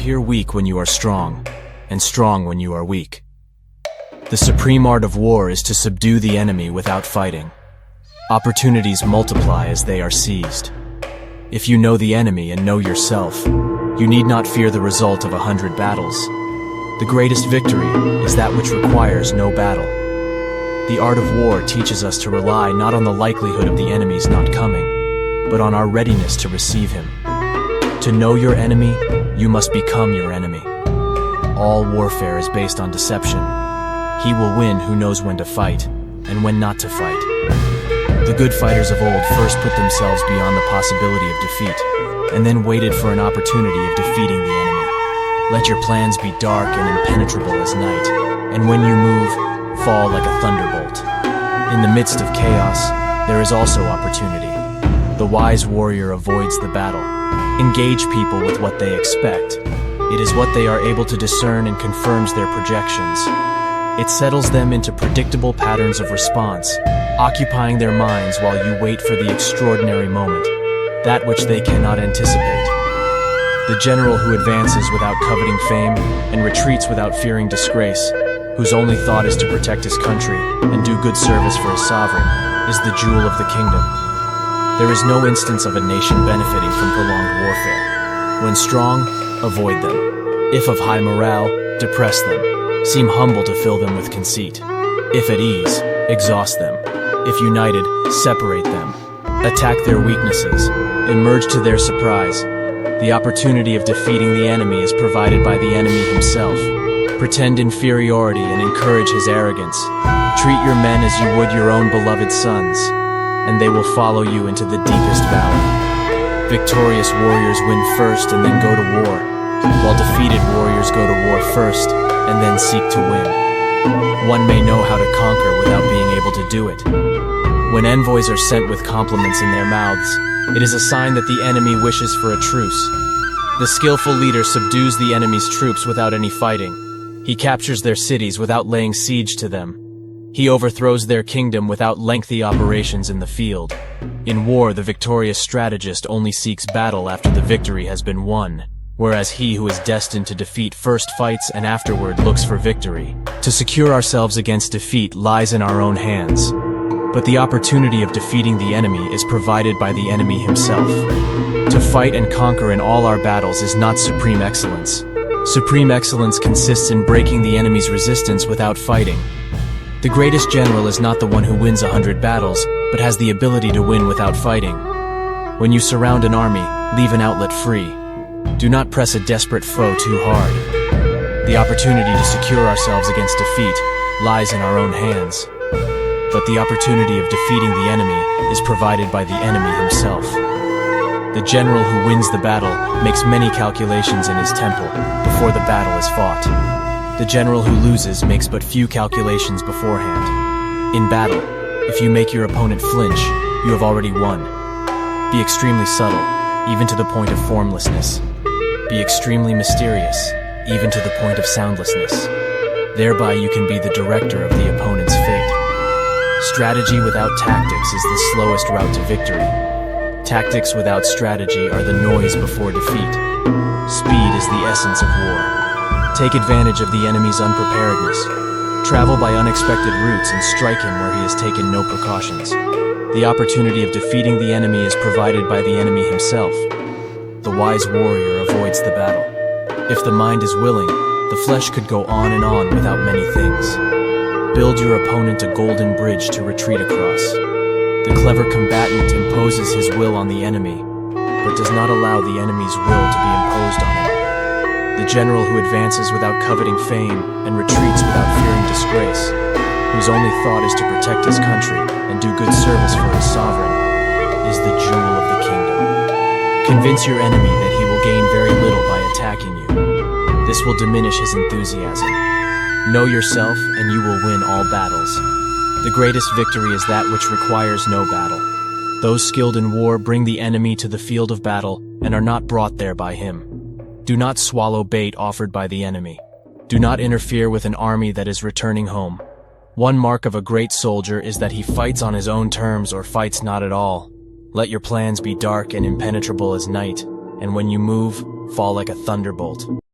appear weak when you are strong, and strong when you are weak. The supreme art of war is to subdue the enemy without fighting. Opportunities multiply as they are seized. If you know the enemy and know yourself, you need not fear the result of 100 battles. The greatest victory is that which requires no battle. The art of war teaches us to rely not on the likelihood of the enemy's not coming, but on our readiness to receive him. To know your enemy, you must become your enemy. All warfare is based on deception. He will win who knows when to fight, and when not to fight. The good fighters of old first put themselves beyond the possibility of defeat, and then waited for an opportunity of defeating the enemy. Let your plans be dark and impenetrable as night, and when you move, fall like a thunderbolt. In the midst of chaos, there is also opportunity. The wise warrior avoids the battle. Engage people with what they expect. It is what they are able to discern and confirms their projections. It settles them into predictable patterns of response, occupying their minds while you wait for the extraordinary moment, that which they cannot anticipate. The general who advances without coveting fame and retreats without fearing disgrace, whose only thought is to protect his country and do good service for his sovereign, is the jewel of the kingdom. There is no instance of a nation benefiting from prolonged warfare. When strong, avoid them. If of high morale, depress them. Seem humble to fill them with conceit. If at ease, exhaust them. If united, separate them. Attack their weaknesses. Emerge to their surprise. The opportunity of defeating the enemy is provided by the enemy himself. Pretend inferiority and encourage his arrogance. Treat your men as you would your own beloved sons, and they will follow you into the deepest valley. Victorious warriors win first and then go to war, while defeated warriors go to war first and then seek to win. One may know how to conquer without being able to do it. When envoys are sent with compliments in their mouths, it is a sign that the enemy wishes for a truce. The skillful leader subdues the enemy's troops without any fighting. He captures their cities without laying siege to them. He overthrows their kingdom without lengthy operations in the field. In war, the victorious strategist only seeks battle after the victory has been won, whereas he who is destined to defeat first fights and afterward looks for victory. To secure ourselves against defeat lies in our own hands, but the opportunity of defeating the enemy is provided by the enemy himself. To fight and conquer in all our battles is not supreme excellence. Supreme excellence consists in breaking the enemy's resistance without fighting. The greatest general is not the one who wins 100 battles, but has the ability to win without fighting. When you surround an army, leave an outlet free. Do not press a desperate foe too hard. The opportunity to secure ourselves against defeat lies in our own hands. But the opportunity of defeating the enemy is provided by the enemy himself. The general who wins the battle makes many calculations in his temple before the battle is fought. The general who loses makes but few calculations beforehand. In battle, if you make your opponent flinch, you have already won. Be extremely subtle, even to the point of formlessness. Be extremely mysterious, even to the point of soundlessness. Thereby you can be the director of the opponent's fate. Strategy without tactics is the slowest route to victory. Tactics without strategy are the noise before defeat. Speed is the essence of war. Take advantage of the enemy's unpreparedness. Travel by unexpected routes and strike him where he has taken no precautions. The opportunity of defeating the enemy is provided by the enemy himself. The wise warrior avoids the battle. If the mind is willing, the flesh could go on and on without many things. Build your opponent a golden bridge to retreat across. The clever combatant imposes his will on the enemy, but does not allow the enemy's will to be imposed on him. The general who advances without coveting fame and retreats without fearing disgrace, whose only thought is to protect his country and do good service for his sovereign, is the jewel of the kingdom. Convince your enemy that he will gain very little by attacking you. This will diminish his enthusiasm. Know yourself and you will win all battles. The greatest victory is that which requires no battle. Those skilled in war bring the enemy to the field of battle and are not brought there by him. Do not swallow bait offered by the enemy. Do not interfere with an army that is returning home. One mark of a great soldier is that he fights on his own terms or fights not at all. Let your plans be dark and impenetrable as night, and when you move, fall like a thunderbolt.